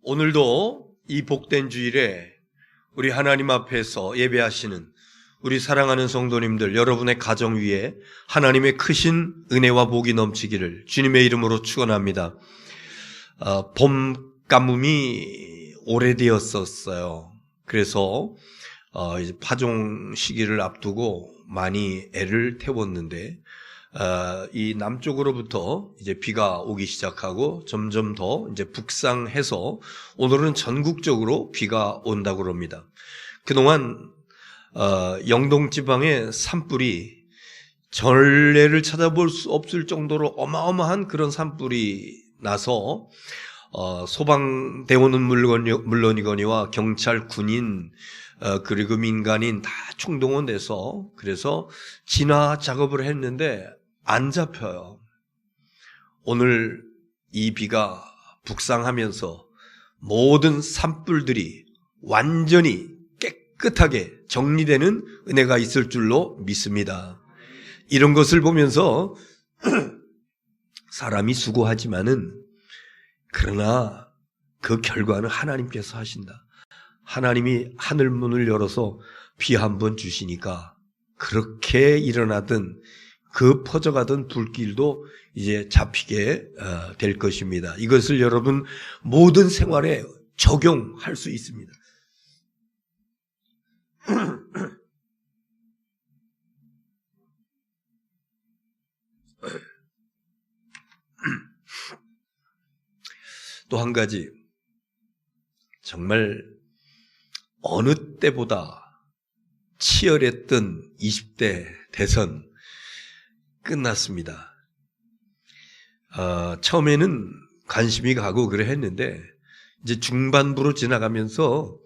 오늘도 이 복된 주일에 우리 하나님 앞에서 예배하시는 우리 사랑하는 성도님들, 여러분의 가정 위에 하나님의 크신 은혜와 복이 넘치기를 주님의 이름으로 축원합니다. 봄 가뭄이 오래되었었어요. 그래서 이제 파종 시기를 앞두고 많이 애를 태웠는데 이 남쪽으로부터 이제 비가 오기 시작하고 점점 더 이제 북상해서 오늘은 전국적으로 비가 온다고 합니다. 그동안 영동 지방의 산불이 전례를 찾아볼 수 없을 정도로 어마어마한 그런 산불이 나서 소방대원은 물론이거니와 경찰, 군인, 그리고 민간인 다 총동원돼서 그래서 진화 작업을 했는데 안 잡혀요. 오늘 이 비가 북상하면서 모든 산불들이 완전히 깨끗하게 정리되는 은혜가 있을 줄로 믿습니다. 이런 것을 보면서 사람이 수고하지만은 그러나 그 결과는 하나님께서 하신다. 하나님이 하늘 문을 열어서 비 한 번 주시니까 그렇게 일어나던 그 퍼져가던 불길도 이제 잡히게 될 것입니다. 이것을 여러분 모든 생활에 적용할 수 있습니다. 또 한 가지, 정말 어느 때보다 치열했던 20대 대선 끝났습니다. 처음에는 관심이 가고 그래 했는데 이제 중반부로 지나가면서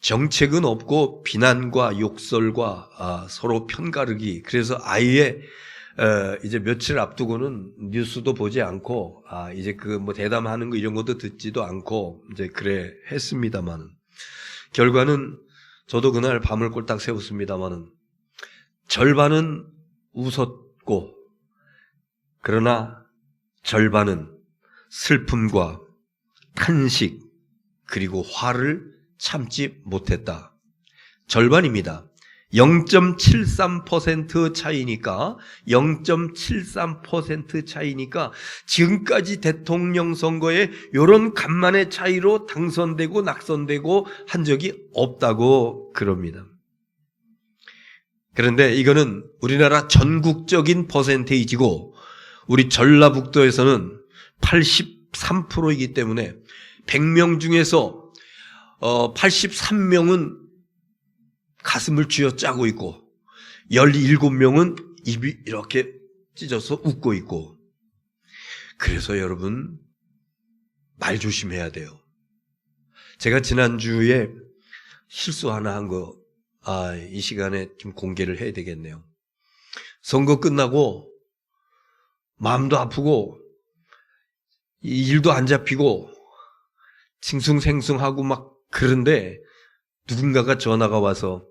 정책은 없고 비난과 욕설과 서로 편가르기, 그래서 아예 이제 며칠 앞두고는 뉴스도 보지 않고 이제 그 뭐 대담하는 거 이런 것도 듣지도 않고 이제 그래 했습니다만 결과는 저도 그날 밤을 꼴딱 새웠습니다만은 절반은 웃었고 그러나 절반은 슬픔과 탄식 그리고 화를 참지 못했다. 절반입니다. 0.73% 차이니까 0.73% 차이니까 지금까지 대통령 선거에 이런 간만의 차이로 당선되고 낙선되고 한 적이 없다고 그럽니다. 그런데 이거는 우리나라 전국적인 퍼센테이지고 우리 전라북도에서는 83%이기 때문에 100명 중에서 83명은 가슴을 쥐어짜고 있고 17명은 입이 이렇게 찢어서 웃고 있고, 그래서 여러분 말 조심해야 돼요. 제가 지난주에 실수 하나 한 거 이 시간에 좀 공개를 해야 되겠네요. 선거 끝나고 마음도 아프고 일도 안 잡히고 싱숭생숭하고 막 그런데 누군가가 전화가 와서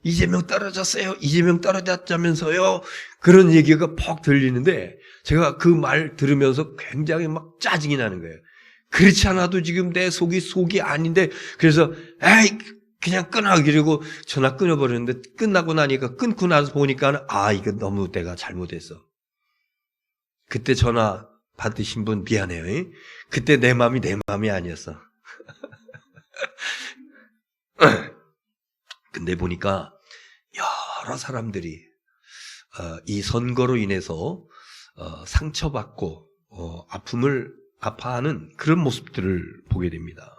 이재명 떨어졌어요. 이재명 떨어졌다면서요. 그런 얘기가 퍽 들리는데 제가 그 말 들으면서 굉장히 막 짜증이 나는 거예요. 그렇지 않아도 지금 내 속이 아닌데, 그래서 에이 그냥 끊어, 그리고 전화 끊어버렸는데 끝나고 나니까, 끊고 나서 보니까 이거 너무 내가 잘못했어. 그때 전화 받으신 분 미안해요. 그때 내 마음이 내 마음이 아니었어. 근데 보니까 여러 사람들이 이 선거로 인해서 상처받고 아픔을 아파하는 그런 모습들을 보게 됩니다.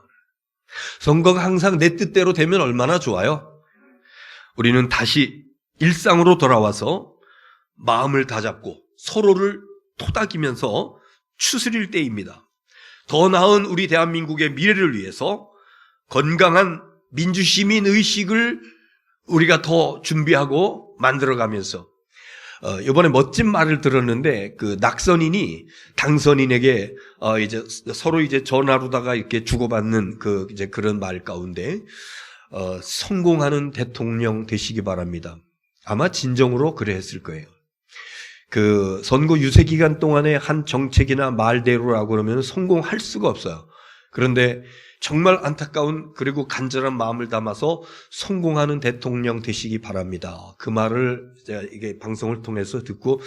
선거가 항상 내 뜻대로 되면 얼마나 좋아요. 우리는 다시 일상으로 돌아와서 마음을 다잡고 서로를 토닥이면서 추스릴 때입니다. 더 나은 우리 대한민국의 미래를 위해서 건강한 민주시민 의식을 우리가 더 준비하고 만들어가면서 이번에 멋진 말을 들었는데, 그 낙선인이 당선인에게 이제 서로 이제 전화로다가 이렇게 주고받는 그 이제 그런 말 가운데 성공하는 대통령 되시기 바랍니다. 아마 진정으로 그래 했을 거예요. 그 선거 유세 기간 동안에 한 정책이나 말대로라고 그러면 성공할 수가 없어요. 그런데 정말 안타까운 그리고 간절한 마음을 담아서 성공하는 대통령 되시기 바랍니다. 그 말을 제가 이게 방송을 통해서 듣고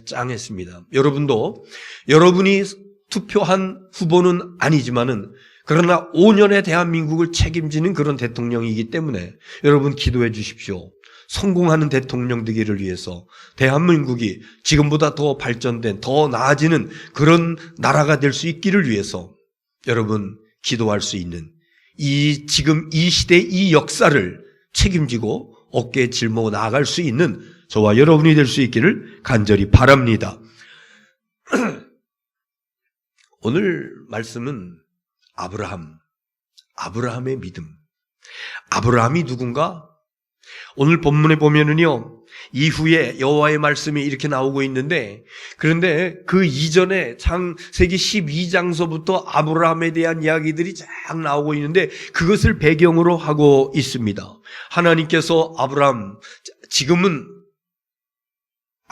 짱했습니다. 여러분도 여러분이 투표한 후보는 아니지만은 그러나 5년의 대한민국을 책임지는 그런 대통령이기 때문에 여러분 기도해 주십시오. 성공하는 대통령 되기를 위해서 대한민국이 지금보다 더 발전된 더 나아지는 그런 나라가 될 수 있기를 위해서 여러분 기도할 수 있는 지금 이 시대의 이 역사를 책임지고 어깨에 짊어 나아갈 수 있는 저와 여러분이 될 수 있기를 간절히 바랍니다. 오늘 말씀은 아브라함의 믿음. 아브라함이 누군가? 오늘 본문에 보면은요, 이후에 여호와의 말씀이 이렇게 나오고 있는데, 그런데 그 이전에 창세기 12장서부터 아브라함에 대한 이야기들이 쫙 나오고 있는데, 그것을 배경으로 하고 있습니다. 하나님께서 아브라함, 지금은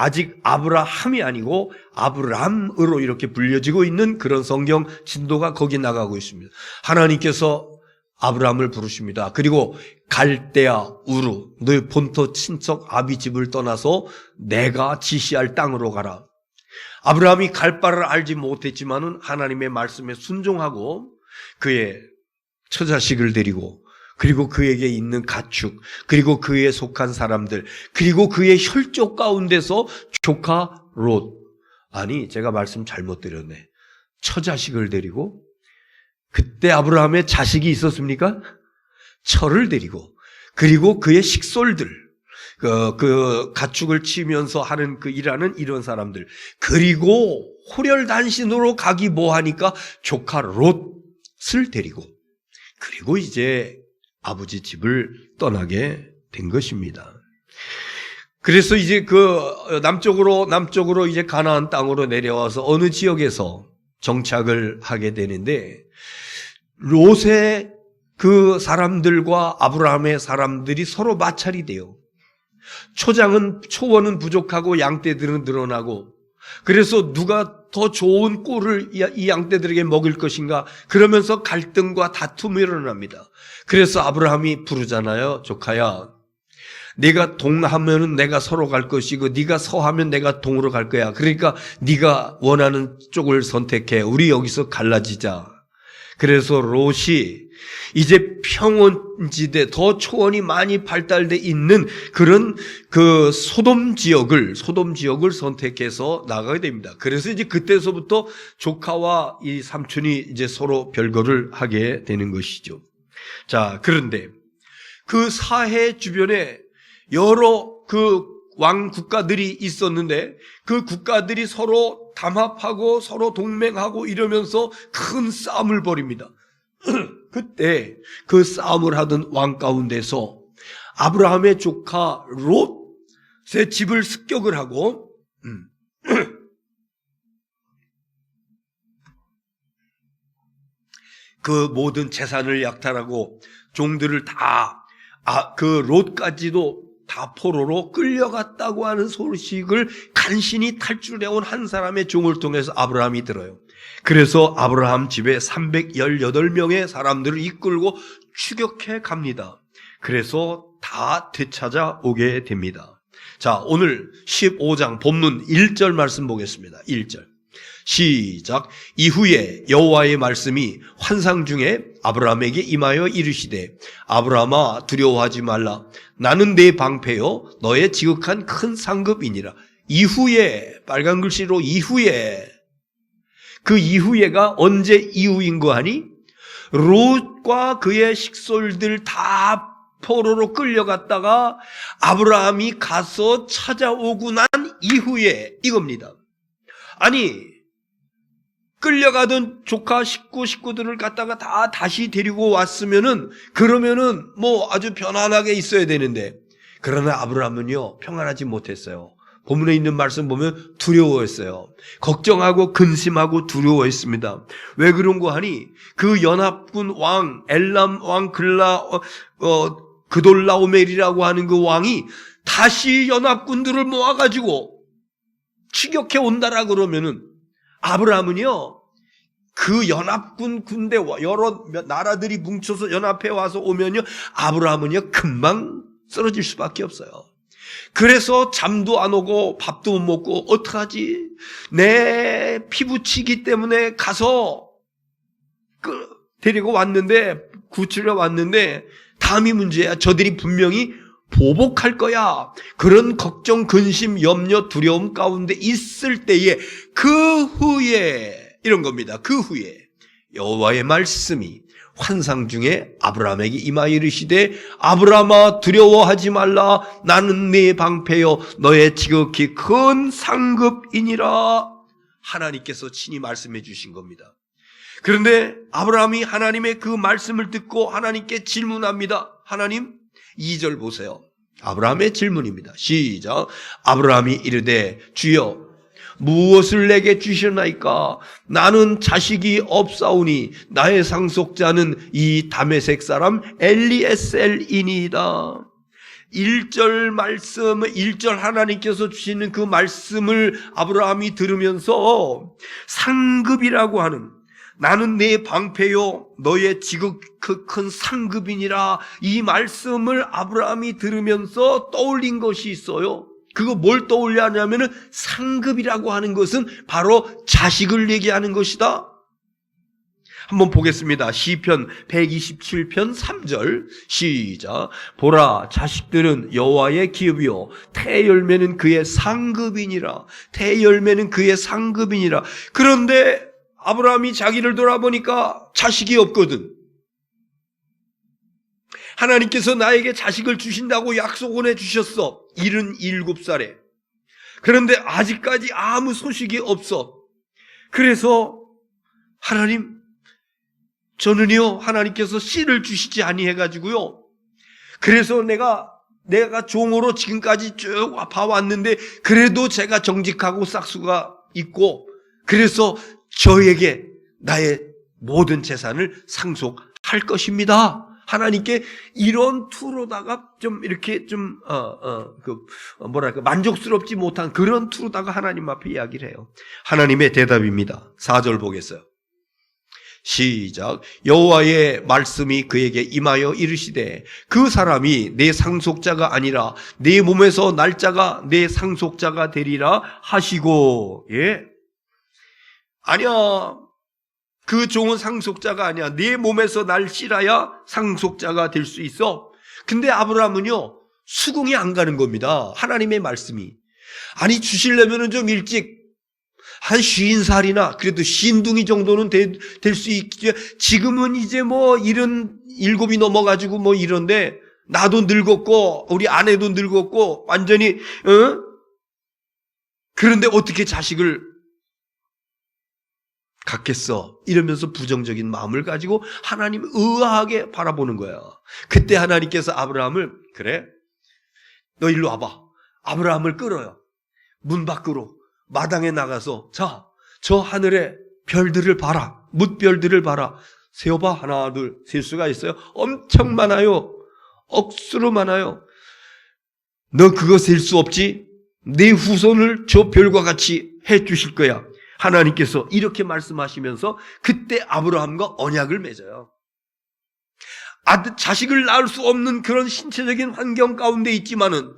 아직 아브라함이 아니고 아브람으로 이렇게 불려지고 있는 그런 성경 진도가 거기 나가고 있습니다. 하나님께서 아브라함을 부르십니다. 그리고 갈대아 우르 너의 본토 친척 아비 집을 떠나서 내가 지시할 땅으로 가라. 아브라함이 갈 바를 알지 못했지만은 하나님의 말씀에 순종하고 그의 처자식을 데리고 그리고 그에게 있는 가축, 그리고 그에 속한 사람들, 그리고 그의 혈족 가운데서 조카 롯. 아니, 제가 말씀 잘못 드렸네. 처자식을 데리고, 그때 아브라함의 자식이 있었습니까? 처를 데리고, 그리고 그의 식솔들, 그 가축을 치면서 하는 그 일하는 이런 사람들, 그리고 호렬단신으로 가기 뭐하니까 조카 롯을 데리고, 그리고 이제 아버지 집을 떠나게 된 것입니다. 그래서 이제 남쪽으로 이제 가나안 땅으로 내려와서 어느 지역에서 정착을 하게 되는데, 롯의 그 사람들과 아브라함의 사람들이 서로 마찰이 돼요. 초원은 부족하고 양떼들은 늘어나고, 그래서 누가 더 좋은 꿀을 이 양떼들에게 먹일 것인가 그러면서 갈등과 다툼이 일어납니다. 그래서 아브라함이 부르잖아요. 조카야, 네가 동하면은 내가 서로 갈 것이고 네가 서하면 내가 동으로 갈 거야. 그러니까 네가 원하는 쪽을 선택해. 우리 여기서 갈라지자. 그래서 롯이 이제 평원지대, 더 초원이 많이 발달돼 있는 그런 그 소돔 지역을 선택해서 나가게 됩니다. 그래서 이제 그때서부터 조카와 이 삼촌이 이제 서로 별거를 하게 되는 것이죠. 자, 그런데 그 사해 주변에 여러 그 왕 국가들이 있었는데 그 국가들이 서로 담합하고 서로 동맹하고 이러면서 큰 싸움을 벌입니다. 그때 그 싸움을 하던 왕 가운데서 아브라함의 조카 롯의 집을 습격을 하고 그 모든 재산을 약탈하고 종들을 그 롯까지도 다 포로로 끌려갔다고 하는 소식을 간신히 탈출해온 한 사람의 종을 통해서 아브라함이 들어요. 그래서 아브라함 집에 318명의 사람들을 이끌고 추격해 갑니다. 그래서 다 되찾아 오게 됩니다. 자, 오늘 15장 본문 1절 말씀 보겠습니다. 1절 시작. 이후에 여호와의 말씀이 환상 중에 아브라함에게 임하여 이르시되 아브라함아 두려워하지 말라. 나는 내 방패요 너의 지극한 큰 상급이니라. 이후에, 빨간 글씨로 이후에, 그 이후에가 언제 이후인 거 아니? 롯과 그의 식솔들 다 포로로 끌려갔다가 아브라함이 가서 찾아오고 난 이후에 이겁니다. 아니, 끌려가던 조카 식구들을 갖다가 다 다시 데리고 왔으면은, 그러면은 뭐 아주 편안하게 있어야 되는데, 그러나 아브라함은요, 평안하지 못했어요. 본문에 있는 말씀 보면 두려워했어요. 걱정하고 근심하고 두려워했습니다. 왜 그런 거 하니? 그 연합군 왕, 엘람 왕 그돌라오멜이라고 하는 그 왕이 다시 연합군들을 모아가지고 추격해 온다라 그러면은 아브라함은요, 그 연합군 군대와 여러 나라들이 뭉쳐서 연합해 와서 오면요, 아브라함은요 금방 쓰러질 수밖에 없어요. 그래서 잠도 안 오고 밥도 못 먹고 어떡하지? 내 피부치기 때문에 가서 데리고 왔는데, 구출해 왔는데 다음이 문제야. 저들이 분명히 보복할 거야. 그런 걱정, 근심, 염려, 두려움 가운데 있을 때에 그 후에 이런 겁니다. 그 후에 여호와의 말씀이 환상 중에 아브라함에게 임하여 이르시되 아브라함아 두려워하지 말라. 나는 네 방패여 너의 지극히 큰 상급이니라. 하나님께서 친히 말씀해 주신 겁니다. 그런데 아브라함이 하나님의 그 말씀을 듣고 하나님께 질문합니다. 하나님, 2절 보세요. 아브라함의 질문입니다. 시작. 아브라함이 이르되 주여 무엇을 내게 주시나이까? 나는 자식이 없사오니 나의 상속자는 이 다메섹 사람 엘리에셀이니이다. 1절 말씀, 1절 하나님께서 주시는 그 말씀을 아브라함이 들으면서 상급이라고 하는, 나는 네 방패요 너의 지극히 큰 상급이니라, 이 말씀을 아브라함이 들으면서 떠올린 것이 있어요. 그거 뭘 떠올렸냐면은 상급이라고 하는 것은 바로 자식을 얘기하는 것이다. 한번 보겠습니다. 시편 127편 3절 시작. 보라, 자식들은 여호와의 기업이요 태열매는 그의 상급이니라. 태열매는 그의 상급이니라. 그런데 아브라함이 자기를 돌아보니까 자식이 없거든. 하나님께서 나에게 자식을 주신다고 약속을 해주셨어. 77살에. 그런데 아직까지 아무 소식이 없어. 그래서 하나님, 저는요 하나님께서 씨를 주시지 아니해가지고요, 그래서 내가 종으로 지금까지 쭉 봐왔는데 그래도 제가 정직하고 싹수가 있고, 그래서 저에게 나의 모든 재산을 상속할 것입니다. 하나님께 이런 투로다가 좀 이렇게 좀 만족스럽지 못한 그런 투로다가 하나님 앞에 이야기를 해요. 하나님의 대답입니다. 4절 보겠어요. 시작. 여호와의 말씀이 그에게 임하여 이르시되 그 사람이 내 상속자가 아니라 내 몸에서 날 자가 내 상속자가 되리라 하시고. 예, 아니야, 그 종은 상속자가 아니야. 네 몸에서 날 씨라야 상속자가 될 수 있어. 근데 아브라함은요 수긍이 안 가는 겁니다. 하나님의 말씀이. 아니, 주시려면은 좀 일찍 한 50살이나 그래도 신둥이 정도는 될 수 있지. 지금은 이제 뭐 77이 넘어가지고 뭐 이런데 나도 늙었고 우리 아내도 늙었고 완전히 그런데 어떻게 자식을 갖겠어? 이러면서 부정적인 마음을 가지고 하나님 의아하게 바라보는 거야. 그때 하나님께서 아브라함을, 그래, 너 일로 와봐. 아브라함을 끌어요. 문 밖으로 마당에 나가서, 자, 저 하늘에 별들을 봐라. 뭇별들을 봐라. 세어봐. 하나, 둘, 셀 수가 있어요? 엄청 많아요. 억수로 많아요. 너 그거 셀 수 없지? 네 후손을 저 별과 같이 해 주실 거야. 하나님께서 이렇게 말씀하시면서 그때 아브라함과 언약을 맺어요. 자식을 낳을 수 없는 그런 신체적인 환경 가운데 있지만은,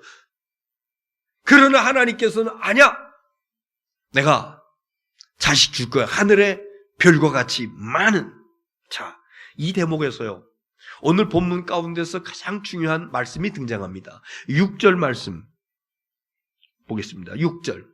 그러나 하나님께서는 아니야, 내가 자식 줄 거야. 하늘의 별과 같이 많은. 자, 이 대목에서요 오늘 본문 가운데서 가장 중요한 말씀이 등장합니다. 6절 말씀 보겠습니다. 6절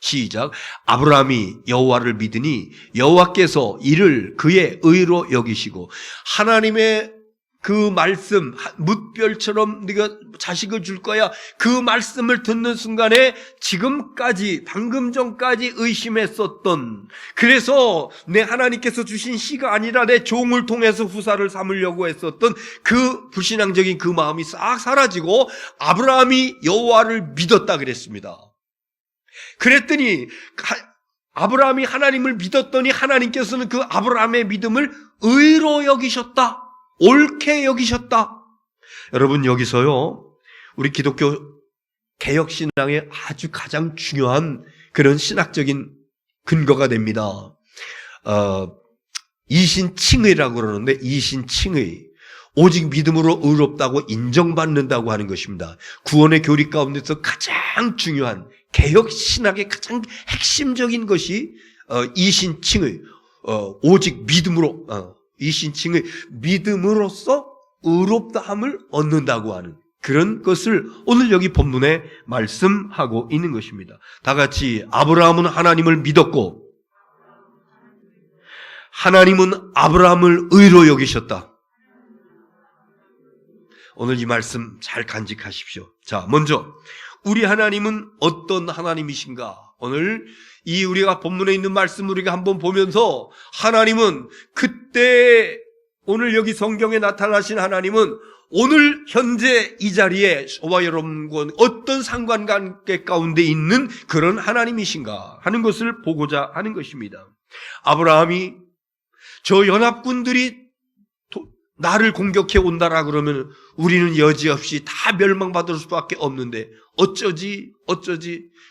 시작. 아브라함이 여호와를 믿으니 여호와께서 이를 그의 의로 여기시고. 하나님의 그 말씀, 뭇별처럼 네가 자식을 줄 거야, 그 말씀을 듣는 순간에 지금까지, 방금 전까지 의심했었던, 그래서 내 하나님께서 주신 씨가 아니라 내 종을 통해서 후사를 삼으려고 했었던 그 불신앙적인 그 마음이 싹 사라지고 아브라함이 여호와를 믿었다 그랬습니다. 그랬더니 아브라함이 하나님을 믿었더니 하나님께서는 그 아브라함의 믿음을 의로 여기셨다, 옳게 여기셨다. 여러분, 여기서요 우리 기독교 개혁신앙의 아주 가장 중요한 그런 신학적인 근거가 됩니다. 이신칭의라고 그러는데, 이신칭의, 오직 믿음으로 의롭다고 인정받는다고 하는 것입니다. 구원의 교리 가운데서 가장 중요한, 개혁 신학의 가장 핵심적인 것이 이신칭의, 오직 믿음으로, 이신칭의 믿음으로써 의롭다함을 얻는다고 하는 그런 것을 오늘 여기 본문에 말씀하고 있는 것입니다. 다 같이, 아브라함은 하나님을 믿었고 하나님은 아브라함을 의로 여기셨다. 오늘 이 말씀 잘 간직하십시오. 자, 먼저 우리 하나님은 어떤 하나님이신가? 오늘 이 우리가 본문에 있는 말씀 우리가 한번 보면서, 하나님은 그때, 오늘 여기 성경에 나타나신 하나님은 오늘 현재 이 자리에 저와 여러분과 어떤 상관관계 가운데 있는 그런 하나님이신가 하는 것을 보고자 하는 것입니다. 아브라함이 저 연합군들이 나를 공격해 온다라 그러면 우리는 여지없이 다 멸망받을 수밖에 없는데 어쩌지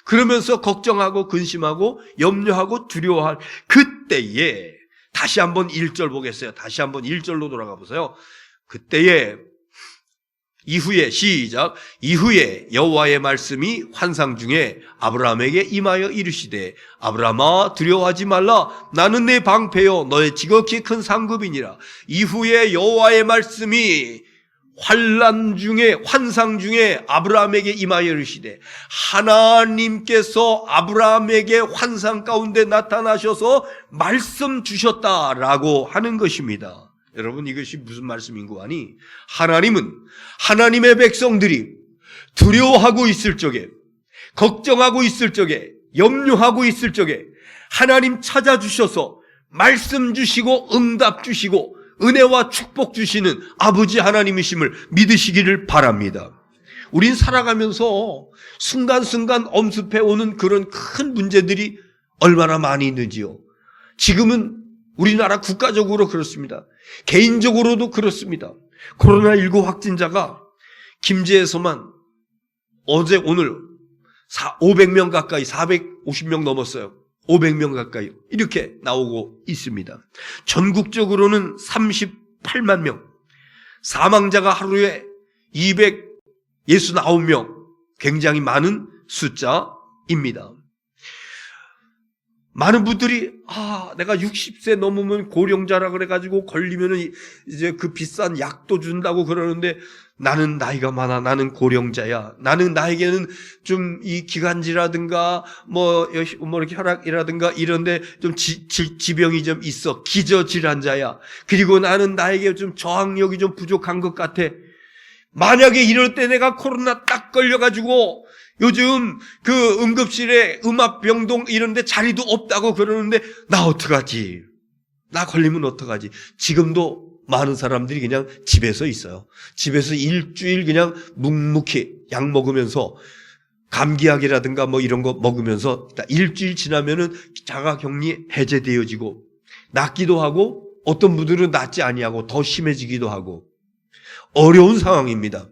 그러면서 걱정하고 근심하고 염려하고 두려워할 그때에, 다시 한번 1절 보겠어요. 다시 한번 1절로 돌아가 보세요. 그때에, 이후에, 시작. 이후에 여호와의 말씀이 환상 중에 아브라함에게 임하여 이르시되, 아브라함아 두려워하지 말라. 나는 내 방패요 너의 지극히 큰 상급이니라. 이후에 여호와의 말씀이 환상 중에 아브라함에게 임하여 이르시되, 하나님께서 아브라함에게 환상 가운데 나타나셔서 말씀 주셨다라고 하는 것입니다. 여러분, 이것이 무슨 말씀인고 하니, 하나님은 하나님의 백성들이 두려워하고 있을 적에, 걱정하고 있을 적에, 염려하고 있을 적에 하나님 찾아주셔서 말씀 주시고 응답 주시고 은혜와 축복 주시는 아버지 하나님이심을 믿으시기를 바랍니다. 우린 살아가면서 순간순간 엄습해오는 그런 큰 문제들이 얼마나 많이 있는지요. 지금은 우리나라 국가적으로 그렇습니다. 개인적으로도 그렇습니다. 코로나19 확진자가 김제에서만 어제 오늘 500명 가까이, 450명 넘었어요. 500명 가까이 이렇게 나오고 있습니다. 전국적으로는 38만 명, 사망자가 하루에 269명, 굉장히 많은 숫자입니다. 많은 분들이 내가 60세 넘으면 고령자라 그래가지고 걸리면은 이제 그 비싼 약도 준다고 그러는데, 나는 나이가 많아, 나는 고령자야, 나는 나에게는 좀 이 기관지라든가 뭐 이렇게 혈압이라든가 이런데 좀 지병이 좀 있어, 기저질환자야, 그리고 나에게 좀 저항력이 좀 부족한 것 같아. 만약에 이럴 때 내가 코로나 딱 걸려가지고 요즘 그 응급실에 음압병동 이런데 자리도 없다고 그러는데 나 어떡하지? 나 걸리면 어떡하지? 지금도 많은 사람들이 그냥 집에서 있어요. 집에서 일주일 그냥 묵묵히 약 먹으면서, 감기약이라든가 뭐 이런 거 먹으면서 일주일 지나면은 자가격리 해제되어지고 낫기도 하고, 어떤 분들은 낫지 아니하고 더 심해지기도 하고 어려운 상황입니다.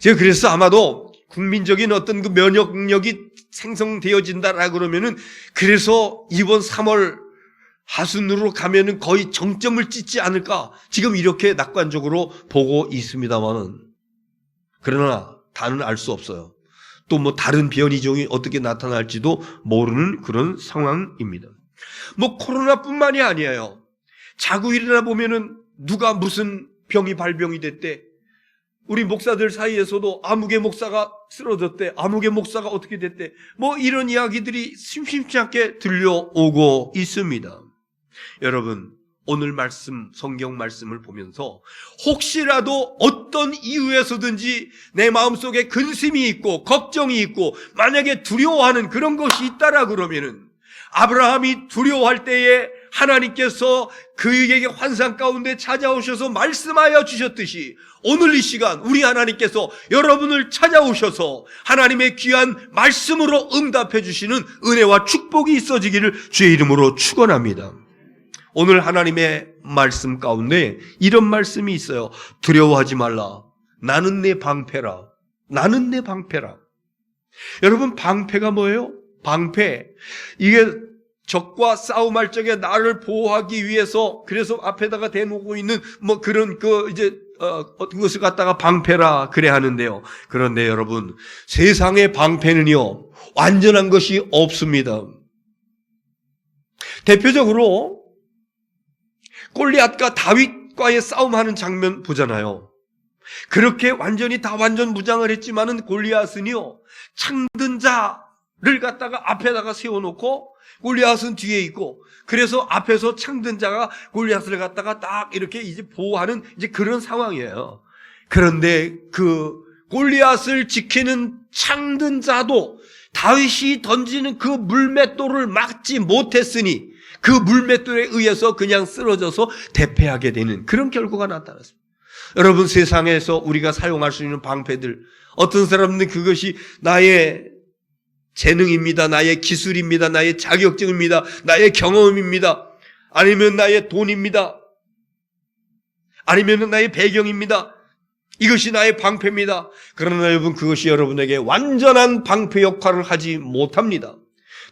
제가 그래서 아마도 국민적인 어떤 그 면역력이 생성되어진다라 그러면은, 그래서 이번 3월 하순으로 가면은 거의 정점을 찍지 않을까, 지금 이렇게 낙관적으로 보고 있습니다만은, 그러나 다는 알 수 없어요. 또 뭐 다른 변이종이 어떻게 나타날지도 모르는 그런 상황입니다. 뭐 코로나뿐만이 아니에요. 자고 일어나 보면은 누가 무슨 병이 발병이 됐대, 우리 목사들 사이에서도 아무개 목사가 쓰러졌대, 아무개 목사가 어떻게 됐대, 뭐 이런 이야기들이 심심치 않게 들려오고 있습니다. 여러분, 오늘 말씀, 성경 말씀을 보면서 혹시라도 어떤 이유에서든지 내 마음속에 근심이 있고 걱정이 있고 만약에 두려워하는 그런 것이 있다라 그러면은, 아브라함이 두려워할 때에 하나님께서 그에게 환상 가운데 찾아오셔서 말씀하여 주셨듯이, 오늘 이 시간 우리 하나님께서 여러분을 찾아오셔서 하나님의 귀한 말씀으로 응답해 주시는 은혜와 축복이 있어지기를 주의 이름으로 축원합니다. 오늘 하나님의 말씀 가운데 이런 말씀이 있어요. 두려워하지 말라. 나는 내 방패라. 나는 내 방패라. 여러분, 방패가 뭐예요? 방패. 이게 적과 싸움할 적에 나를 보호하기 위해서 그래서 앞에다가 대놓고 있는 뭐 그런 어떤 것을 갖다가 방패라 그래 하는데요. 그런데 여러분, 세상의 방패는요 완전한 것이 없습니다. 대표적으로 골리앗과 다윗과의 싸움하는 장면 보잖아요. 그렇게 완전히 다 완전 무장을 했지만은 골리앗은요 창든 자를 갖다가 앞에다가 세워놓고 골리앗은 뒤에 있고, 그래서 앞에서 창든 자가 골리앗을 갖다가 딱 이렇게 이제 보호하는 이제 그런 상황이에요. 그런데 그 골리앗을 지키는 창든 자도 다윗이 던지는 그 물맷돌을 막지 못했으니 그 물맷돌에 의해서 그냥 쓰러져서 대패하게 되는 그런 결과가 나타났습니다. 여러분, 세상에서 우리가 사용할 수 있는 방패들, 어떤 사람은 그것이 나의 재능입니다, 나의 기술입니다, 나의 자격증입니다, 나의 경험입니다, 아니면 나의 돈입니다, 아니면 나의 배경입니다, 이것이 나의 방패입니다. 그러나 여러분, 그것이 여러분에게 완전한 방패 역할을 하지 못합니다.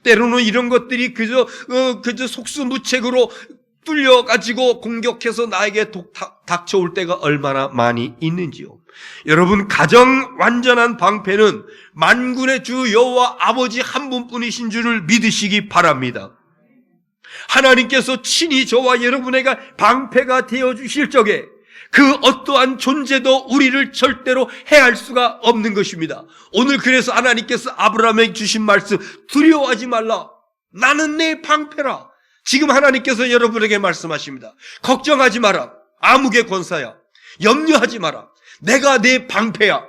때로는 이런 것들이 그저 속수무책으로 뚫려가지고 공격해서 나에게 닥쳐올 때가 얼마나 많이 있는지요. 여러분, 가장 완전한 방패는 만군의 주 여호와 아버지 한 분뿐이신 줄을 믿으시기 바랍니다. 하나님께서 친히 저와 여러분에게 방패가 되어주실 적에 그 어떠한 존재도 우리를 절대로 해할 수가 없는 것입니다. 오늘 그래서 하나님께서 아브라함에게 주신 말씀, 두려워하지 말라, 나는 내 방패라. 지금 하나님께서 여러분에게 말씀하십니다. 걱정하지 마라, 암흑의 권사야. 염려하지 마라, 내가 내 방패야.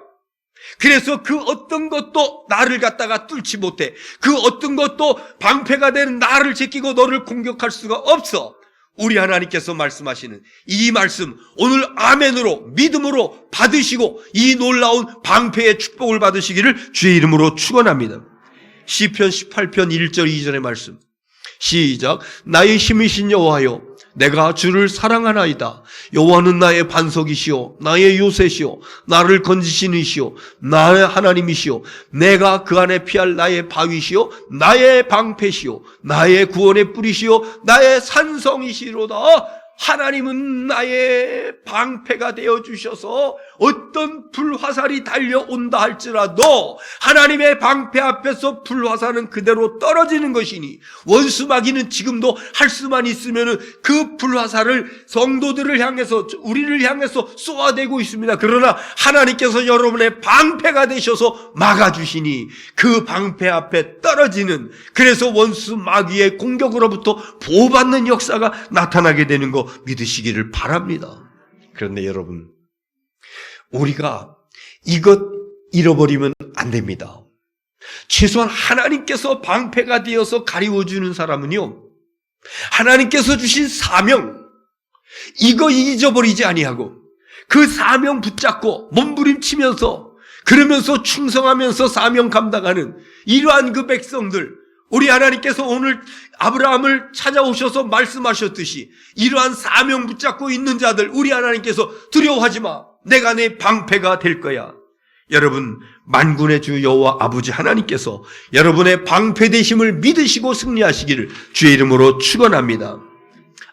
그래서 그 어떤 것도 나를 갖다가 뚫지 못해. 그 어떤 것도 방패가 되는 나를 제끼고 너를 공격할 수가 없어. 우리 하나님께서 말씀하시는 이 말씀, 오늘 아멘으로 믿음으로 받으시고 이 놀라운 방패의 축복을 받으시기를 주의 이름으로 축원합니다. 시편 18편 1절 2절의 말씀, 시작. 나의 힘이신 여호와여, 내가 주를 사랑하나이다. 여호와는 나의 반석이시오, 나의 요새시오, 나를 건지시는 이시오, 나의 하나님이시오, 내가 그 안에 피할 나의 바위시오, 나의 방패시오, 나의 구원의 뿌리시오, 나의 산성이시로다. 하나님은 나의 방패가 되어주셔서 어떤 불화살이 달려온다 할지라도 하나님의 방패 앞에서 불화살은 그대로 떨어지는 것이니, 원수마귀는 지금도 할 수만 있으면 그 불화살을 성도들을 향해서, 우리를 향해서 쏘아대고 있습니다. 그러나 하나님께서 여러분의 방패가 되셔서 막아주시니 그 방패 앞에 떨어지는, 그래서 원수마귀의 공격으로부터 보호받는 역사가 나타나게 되는 거 믿으시기를 바랍니다. 그런데 여러분, 우리가 이것 잃어버리면 안 됩니다. 최소한 하나님께서 방패가 되어서 가리워주는 사람은요, 하나님께서 주신 사명, 이거 잊어버리지 아니하고 그 사명 붙잡고 몸부림치면서, 그러면서 충성하면서 사명 감당하는 이러한 그 백성들, 우리 하나님께서 오늘 아브라함을 찾아오셔서 말씀하셨듯이 이러한 사명 붙잡고 있는 자들, 우리 하나님께서 두려워하지 마, 내가 내 방패가 될 거야. 여러분, 만군의 주 여호와 아버지 하나님께서 여러분의 방패 되심을 믿으시고 승리하시기를 주의 이름으로 축원합니다.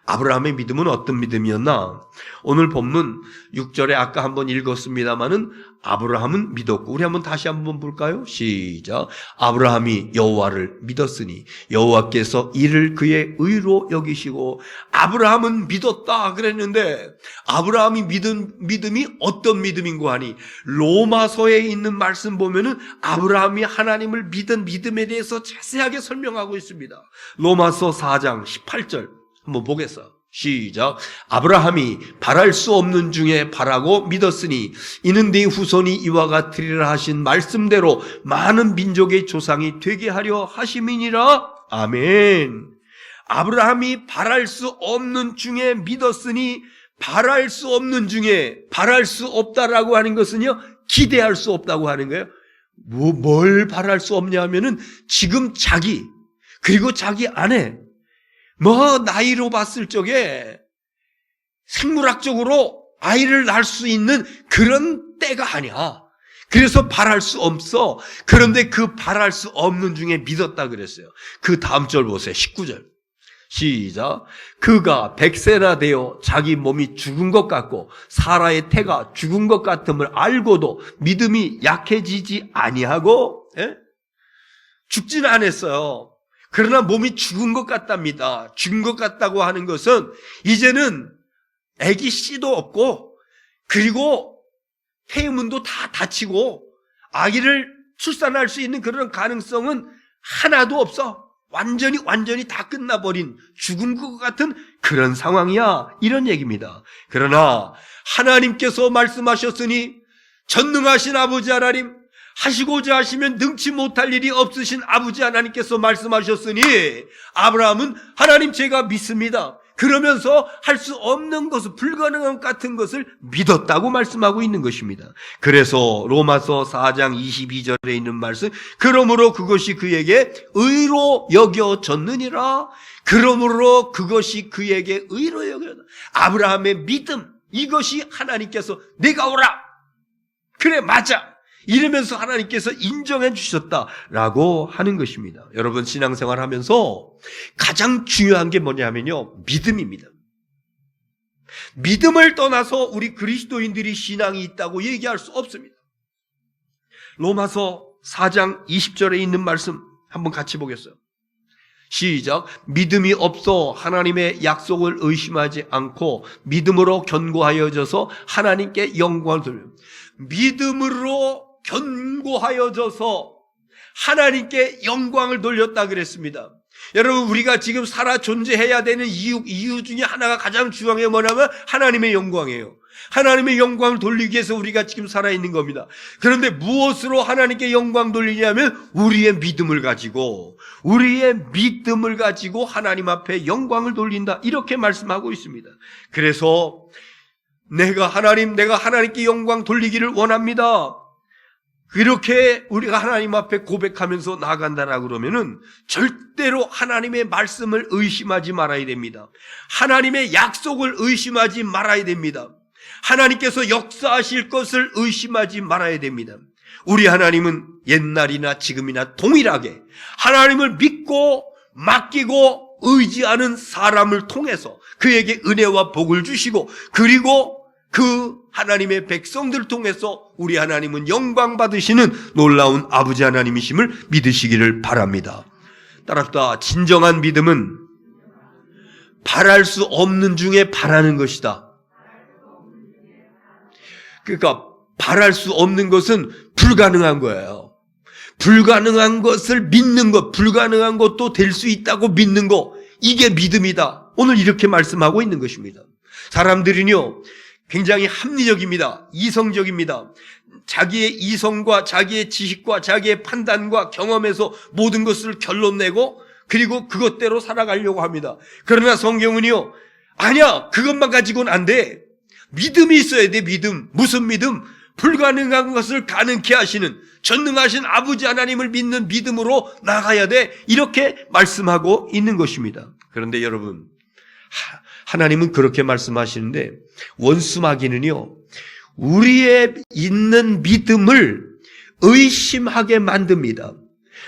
아브라함의 믿음은 어떤 믿음이었나? 오늘 본문 6절에 아까 한번 읽었습니다마는 아브라함은 믿었고, 우리 한번 다시 한번 볼까요? 시작. 아브라함이 여호와를 믿었으니 여호와께서 이를 그의 의로 여기시고. 아브라함은 믿었다 그랬는데 아브라함이 믿음이 어떤 믿음인고 하니, 로마서에 있는 말씀 보면은 아브라함이 하나님을 믿은 믿음에 대해서 자세하게 설명하고 있습니다. 로마서 4장 18절 한번 보겠어. 시작. 아브라함이 바랄 수 없는 중에 바라고 믿었으니 이는 네 후손이 이와 같으리라 하신 말씀대로 많은 민족의 조상이 되게 하려 하심이니라. 아멘. 아브라함이 바랄 수 없는 중에 믿었으니, 바랄 수 없는 중에, 바랄 수 없다라고 하는 것은요, 기대할 수 없다고 하는 거예요. 뭘 바랄 수 없냐 하면은 지금 자기, 그리고 자기 아내, 나이로 봤을 적에 생물학적으로 아이를 낳을 수 있는 그런 때가 아니야. 그래서 바랄 수 없어. 그런데 그 바랄 수 없는 중에 믿었다 그랬어요. 그 다음 절 보세요. 19절. 시작. 그가 100세나 되어 자기 몸이 죽은 것 같고 사라의 태가 죽은 것 같음을 알고도 믿음이 약해지지 아니하고, 죽지는 않았어요. 그러나 몸이 죽은 것 같답니다. 죽은 것 같다고 하는 것은 이제는 아기 씨도 없고, 그리고 태의문도 다 닫히고 아기를 출산할 수 있는 그런 가능성은 하나도 없어. 완전히 다 끝나버린 죽은 것 같은 그런 상황이야, 이런 얘기입니다. 그러나 하나님께서 말씀하셨으니, 전능하신 아버지 하나님, 하시고자 하시면 능치 못할 일이 없으신 아버지 하나님께서 말씀하셨으니 아브라함은 하나님 제가 믿습니다. 그러면서 할 수 없는 것을, 불가능한 같은 것을 믿었다고 말씀하고 있는 것입니다. 그래서 로마서 4장 22절에 있는 말씀, 그러므로 그것이 그에게 의로 여겨졌느니라. 그러므로 그것이 그에게 의로 여겨졌다. 아브라함의 믿음, 이것이 하나님께서 내가 오라, 그래 맞아, 이러면서 하나님께서 인정해 주셨다라고 하는 것입니다. 여러분, 신앙생활 하면서 가장 중요한 게 뭐냐면요, 믿음입니다. 믿음을 떠나서 우리 그리스도인들이 신앙이 있다고 얘기할 수 없습니다. 로마서 4장 20절에 있는 말씀 한번 같이 보겠어요. 시작. 믿음이 없어 하나님의 약속을 의심하지 않고 믿음으로 견고하여져서 하나님께 영광을 돌려. 믿음으로 견고하여져서 하나님께 영광을 돌렸다 그랬습니다. 여러분, 우리가 지금 살아 존재해야 되는 이유 중에 하나가, 가장 중요한 게 뭐냐면 하나님의 영광이에요. 하나님의 영광을 돌리기 위해서 우리가 지금 살아있는 겁니다. 그런데 무엇으로 하나님께 영광 돌리냐면 우리의 믿음을 가지고 하나님 앞에 영광을 돌린다, 이렇게 말씀하고 있습니다. 그래서 내가 하나님께 영광 돌리기를 원합니다. 그렇게 우리가 하나님 앞에 고백하면서 나아간다라고 그러면은 절대로 하나님의 말씀을 의심하지 말아야 됩니다. 하나님의 약속을 의심하지 말아야 됩니다. 하나님께서 역사하실 것을 의심하지 말아야 됩니다. 우리 하나님은 옛날이나 지금이나 동일하게 하나님을 믿고 맡기고 의지하는 사람을 통해서 그에게 은혜와 복을 주시고, 그리고 그 하나님의 백성들을 통해서 우리 하나님은 영광 받으시는 놀라운 아버지 하나님이심을 믿으시기를 바랍니다. 따라합시다. 진정한 믿음은 바랄 수 없는 중에 바라는 것이다. 그러니까 바랄 수 없는 것은 불가능한 거예요. 불가능한 것을 믿는 것, 불가능한 것도 될 수 있다고 믿는 것, 이게 믿음이다. 오늘 이렇게 말씀하고 있는 것입니다. 사람들은요, 굉장히 합리적입니다. 이성적입니다. 자기의 이성과 자기의 지식과 자기의 판단과 경험에서 모든 것을 결론 내고, 그리고 그것대로 살아가려고 합니다. 그러나 성경은요, 아니야, 그것만 가지고는 안 돼. 믿음이 있어야 돼. 믿음. 무슨 믿음? 불가능한 것을 가능케 하시는 전능하신 아버지 하나님을 믿는 믿음으로 나가야 돼, 이렇게 말씀하고 있는 것입니다. 그런데 여러분, 하나님은 그렇게 말씀하시는데 원수마귀는요, 우리의 있는 믿음을 의심하게 만듭니다.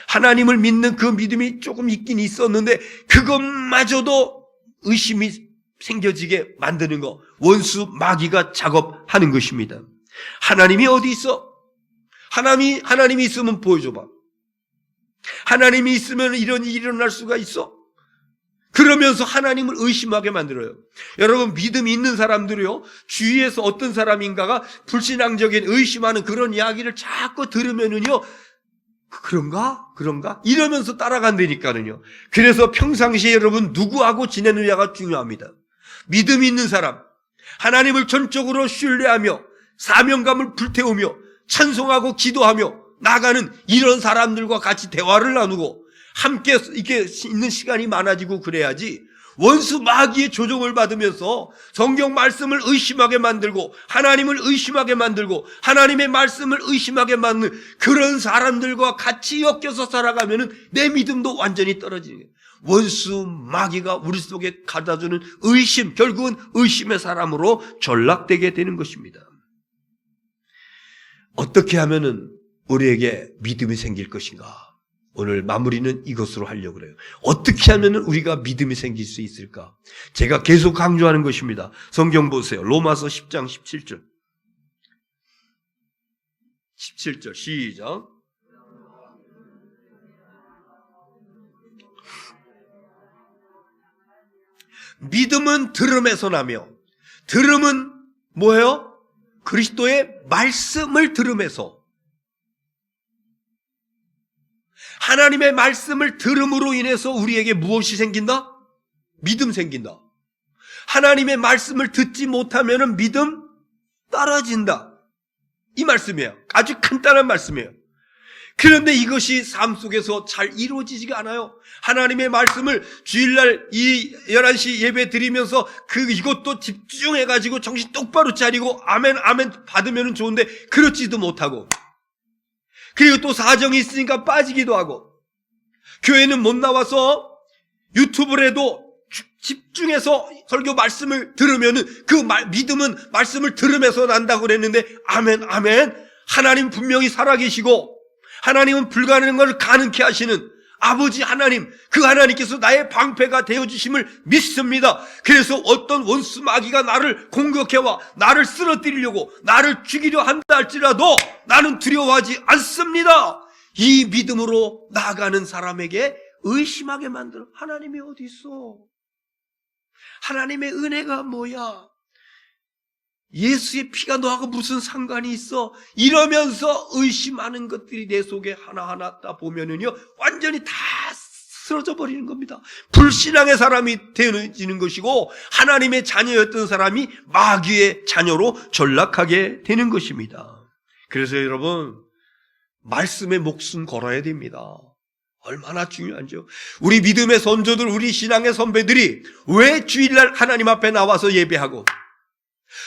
하나님을 믿는 그 믿음이 조금 있긴 있었는데 그것마저도 의심이 생겨지게 만드는 거, 원수 마귀가 작업하는 것입니다. 하나님이 어디 있어? 하나님이 있으면 보여줘봐. 하나님이 있으면 이런 일이 일어날 수가 있어? 그러면서 하나님을 의심하게 만들어요. 여러분, 믿음이 있는 사람들이요, 주위에서 어떤 사람인가가 불신앙적인 의심하는 그런 이야기를 자꾸 들으면은요, 그런가? 이러면서 따라간다니까는요. 그래서 평상시에 여러분 누구하고 지내느냐가 중요합니다. 믿음이 있는 사람, 하나님을 전적으로 신뢰하며 사명감을 불태우며 찬송하고 기도하며 나가는 이런 사람들과 같이 대화를 나누고 함께 이렇게 있는 시간이 많아지고 그래야지, 원수 마귀의 조종을 받으면서 성경 말씀을 의심하게 만들고 하나님을 의심하게 만들고 하나님의 말씀을 의심하게 만드는 그런 사람들과 같이 엮여서 살아가면은 내 믿음도 완전히 떨어지는 거예요. 원수 마귀가 우리 속에 가져다주는 의심, 결국은 의심의 사람으로 전락되게 되는 것입니다. 어떻게 하면은 우리에게 믿음이 생길 것인가? 오늘 마무리는 이것으로 하려고 그래요. 어떻게 하면 우리가 믿음이 생길 수 있을까? 제가 계속 강조하는 것입니다. 성경 보세요. 로마서 10장 17절. 17절 시작. 믿음은 들음에서 나며, 들음은 뭐예요? 그리스도의 말씀을 들음에서. 하나님의 말씀을 들음으로 인해서 우리에게 무엇이 생긴다? 믿음 생긴다. 하나님의 말씀을 듣지 못하면 믿음 떨어진다. 이 말씀이에요. 아주 간단한 말씀이에요. 그런데 이것이 삶 속에서 잘 이루어지지가 않아요. 하나님의 말씀을 주일날 이 11시 예배 드리면서 이것도 집중해가지고 정신 똑바로 차리고 아멘 아멘 받으면 좋은데 그렇지도 못하고, 그리고 또 사정이 있으니까 빠지기도 하고, 교회는 못 나와서 유튜브를 해도 집중해서 설교 말씀을 들으면은 믿음은 말씀을 들으면서 난다고 그랬는데, 아멘 아멘, 하나님 분명히 살아계시고 하나님은 불가능한 걸 가능케 하시는 아버지 하나님, 그 하나님께서 나의 방패가 되어주심을 믿습니다. 그래서 어떤 원수 마귀가 나를 공격해와 나를 쓰러뜨리려고 나를 죽이려 한다 할지라도 나는 두려워하지 않습니다. 이 믿음으로 나아가는 사람에게 의심하게 만들어. 하나님이 어디 있어? 하나님의 은혜가 뭐야? 예수의 피가 너하고 무슨 상관이 있어? 이러면서 의심하는 것들이 내 속에 하나하나 다 보면은요, 완전히 다 쓰러져 버리는 겁니다. 불신앙의 사람이 되어지는 것이고, 하나님의 자녀였던 사람이 마귀의 자녀로 전락하게 되는 것입니다. 그래서 여러분, 말씀에 목숨 걸어야 됩니다. 얼마나 중요한지요. 우리 믿음의 선조들, 우리 신앙의 선배들이 왜 주일날 하나님 앞에 나와서 예배하고,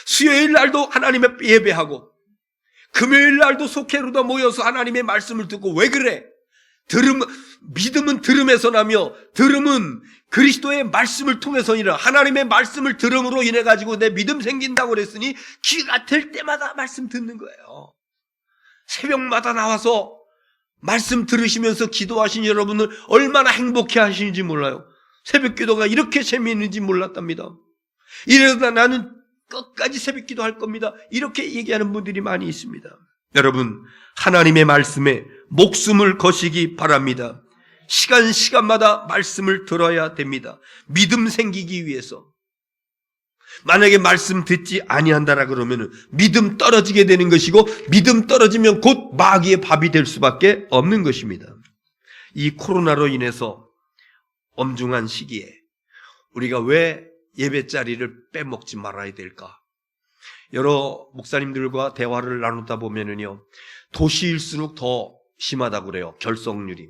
수요일 날도 하나님 앞에 예배하고, 금요일 날도 속회로다 모여서 하나님의 말씀을 듣고, 왜 그래? 믿음은 들음에서 나며, 들음은 그리스도의 말씀을 통해서니라. 하나님의 말씀을 들음으로 인해 가지고 내 믿음 생긴다고 그랬으니 귀가 들 때마다 말씀 듣는 거예요. 새벽마다 나와서 말씀 들으시면서 기도하신 여러분은 얼마나 행복해 하시는지 몰라요. 새벽 기도가 이렇게 재미있는지 몰랐답니다. 이러다 나는 끝까지 새벽 기도할 겁니다. 이렇게 얘기하는 분들이 많이 있습니다. 여러분, 하나님의 말씀에 목숨을 거시기 바랍니다. 시간마다 말씀을 들어야 됩니다. 믿음 생기기 위해서. 만약에 말씀 듣지 아니한다라 그러면 믿음 떨어지게 되는 것이고, 믿음 떨어지면 곧 마귀의 밥이 될 수밖에 없는 것입니다. 이 코로나로 인해서 엄중한 시기에 우리가 왜 예배 자리를 빼먹지 말아야 될까? 여러 목사님들과 대화를 나누다 보면은요, 도시일수록 더 심하다고 그래요. 결석률이.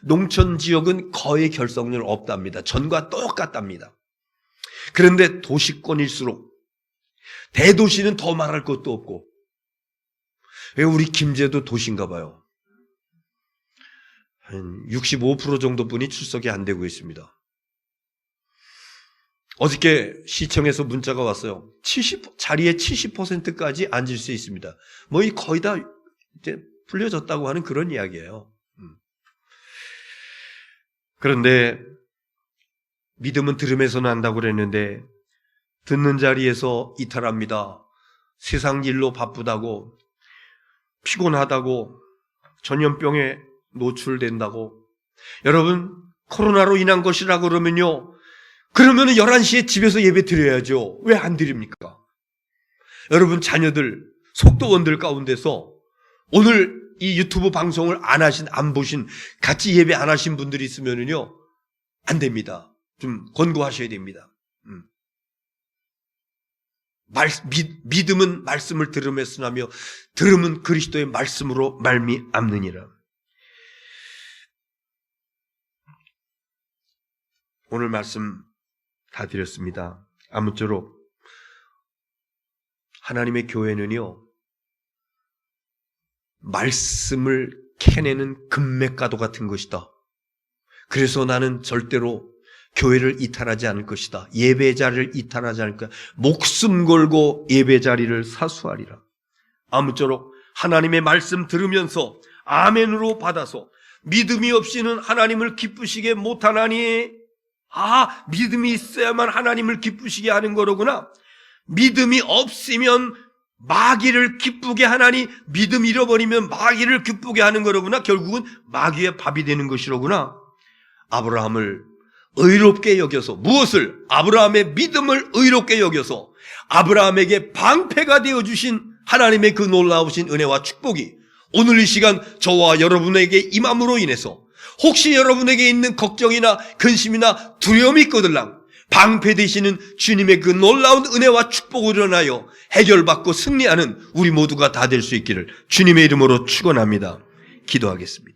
농촌 지역은 거의 결석률 없답니다. 전과 똑같답니다. 그런데 도시권일수록, 대도시는 더 말할 것도 없고, 왜 우리 김제도 도시인가 봐요. 한 65% 정도 분이 출석이 안 되고 있습니다. 어저께 시청에서 문자가 왔어요. 자리에 70%까지 앉을 수 있습니다. 거의 다 이제 풀려졌다고 하는 그런 이야기예요. 그런데 믿음은 들음에서 난다고 그랬는데, 듣는 자리에서 이탈합니다. 세상 일로 바쁘다고, 피곤하다고, 전염병에 노출된다고. 여러분, 코로나로 인한 것이라고 그러면요, 그러면은 11시에 집에서 예배 드려야죠. 왜 안 드립니까? 여러분, 자녀들, 속도원들 가운데서 오늘 이 유튜브 방송을 안 보신, 같이 예배 안 하신 분들이 있으면은요, 안 됩니다. 좀 권고하셔야 됩니다. 믿음은 말씀을 들음에서 나며, 들음은 그리스도의 말씀으로 말미암느니라. 오늘 말씀 다 드렸습니다. 아무쪼록 하나님의 교회는요, 말씀을 캐내는 금맥가도 같은 것이다. 그래서 나는 절대로 교회를 이탈하지 않을 것이다. 예배 자리를 이탈하지 않을 것이다. 목숨 걸고 예배 자리를 사수하리라. 아무쪼록 하나님의 말씀 들으면서 아멘으로 받아서 믿음이 없이는 하나님을 기쁘시게 못하나니, 믿음이 있어야만 하나님을 기쁘시게 하는 거로구나. 믿음이 없으면 마귀를 기쁘게 하나니, 믿음 잃어버리면 마귀를 기쁘게 하는 거로구나. 결국은 마귀의 밥이 되는 것이로구나. 아브라함을 의롭게 여겨서, 무엇을? 아브라함의 믿음을 의롭게 여겨서 아브라함에게 방패가 되어주신 하나님의 그 놀라우신 은혜와 축복이 오늘 이 시간 저와 여러분에게 임함으로 인해서, 혹시 여러분에게 있는 걱정이나 근심이나 두려움이 있거들랑 방패 되시는 주님의 그 놀라운 은혜와 축복을 일어나여 해결받고 승리하는 우리 모두가 다 될 수 있기를 주님의 이름으로 축원합니다. 기도하겠습니다.